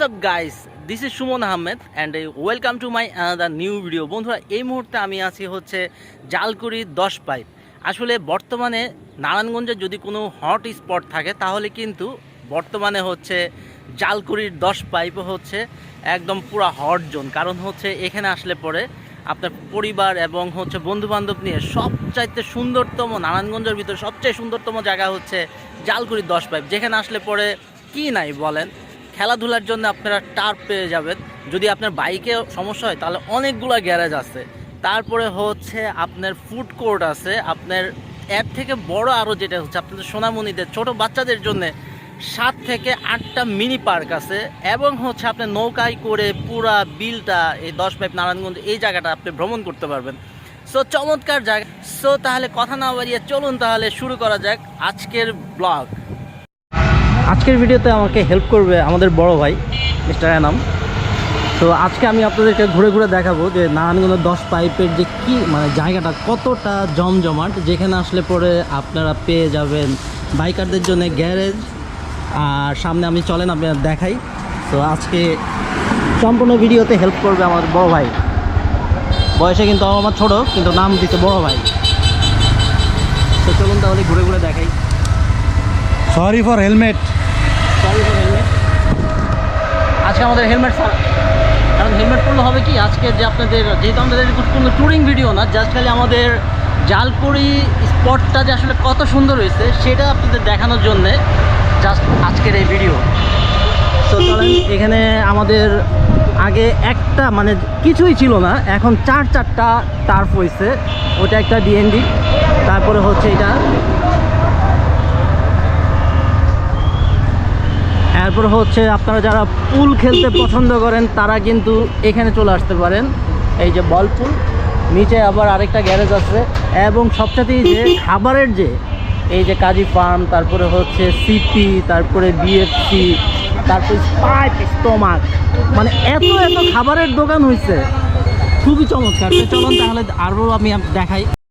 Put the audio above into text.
What's up guys, this is Suman Ahmed and welcome to my another new video. বন্ধুরা, এই মুহূর্তে আমি আছি হচ্ছে জালকুড়ি 10 পাইপ। আসলে বর্তমানে নারায়ণগঞ্জে যদি কোনো হট স্পট থাকে তাহলে কিন্তু বর্তমানে হচ্ছে জালকুড়ির 10 পাইপ হচ্ছে একদম পুরো হট জোন। কারণ হচ্ছে এখানে আসলে পরে আপনার পরিবার এবং হচ্ছে বন্ধুবান্ধব নিয়ে সবচাইতে সুন্দরতম, নারায়ণগঞ্জের ভিতরে সবচেয়ে সুন্দরতম জায়গা হচ্ছে জালকুড়ি 10 পাইপ। যেখানে আসলে পরে কি নাই বলেন, খেলাধুলার জন্য আপনারা টার্ফ পেয়ে যাবেন। যদি আপনার বাইকে সমস্যা হয় তাহলে অনেকগুলো গ্যারেজ আছে। তারপরে হচ্ছে আপনার ফুড কোর্ট আছে। আপনার এর থেকে বড় আরও যেটা হচ্ছে আপনাদের সোনামণিদের ছোট বাচ্চাদের জন্য 7 থেকে 8টা মিনি পার্ক আছে। এবং হচ্ছে আপনি নৌকায় করে পুরা বিলটা এই 10 পাইপ নারায়ণগঞ্জ এই জায়গাটা আপনি ভ্রমণ করতে পারবেন। সো চমৎকার জায়গা। সো তাহলে কথা না বাড়িয়ে চলুন তাহলে শুরু করা যাক আজকের ব্লগ। আজকের ভিডিওতে আমাকে হেল্প করবে আমাদের বড় ভাই মিস্টার এনাম। তো আজকে আমি আপনাদেরকে ঘুরে ঘুরে দেখাবো যে নারায়ণগঞ্জের 10 পাইপের যে কি জায়গাটা কতটা জমজমাট, যেখানে আসলে পরে আপনারা পেয়ে যাবেন বাইকারদের জন্য গ্যারেজ। আর সামনে আমি চলেন আপনারা দেখাই। তো আজকে সম্পূর্ণ ভিডিওতে হেল্প করবে আমার বড় ভাই। বয়সে কিন্তু আমার ছোট, কিন্তু নাম দিতে বড় ভাই। তো চলুন তাহলে ঘুরে ঘুরে দেখাই। Sorry for helmet. আজকে আমাদের হেলমেট ছাড়া, কারণ হেলমেট পরলে হবে কি, আজকে যে আপনাদের যেহেতু আমাদের কোনো ট্যুরিং ভিডিও না, জাস্ট খালি আমাদের জালকুড়ি স্পটটা যে আসলে কত সুন্দর হয়েছে সেটা আপনাদের দেখানোর জন্যে জাস্ট আজকের এই ভিডিও। তো চলেন, এখানে আমাদের আগে একটা কিছুই ছিল না, এখন 4টা টার্ফ হয়েছে। ওটা একটা ডিএনডি, তারপরে হচ্ছে এটা, এরপর হচ্ছে আপনারা যারা পুল খেলতে পছন্দ করেন তারা কিন্তু এখানে চলে আসতে পারেন। এই যে বল পুল, নিচে আবার আরেকটা গ্যারেজ আছে। এবং সবচেয়ে যে খাবারের যে এই যে কাজী ফার্ম, তারপরে হচ্ছে সিপি, তারপরে বিএফসি, তারপরে স্পাইপ, স্টোমাক, এত খাবারের দোকান হয়েছে, খুবই চমৎকার। চলুন তাহলে আরও আমি দেখাই।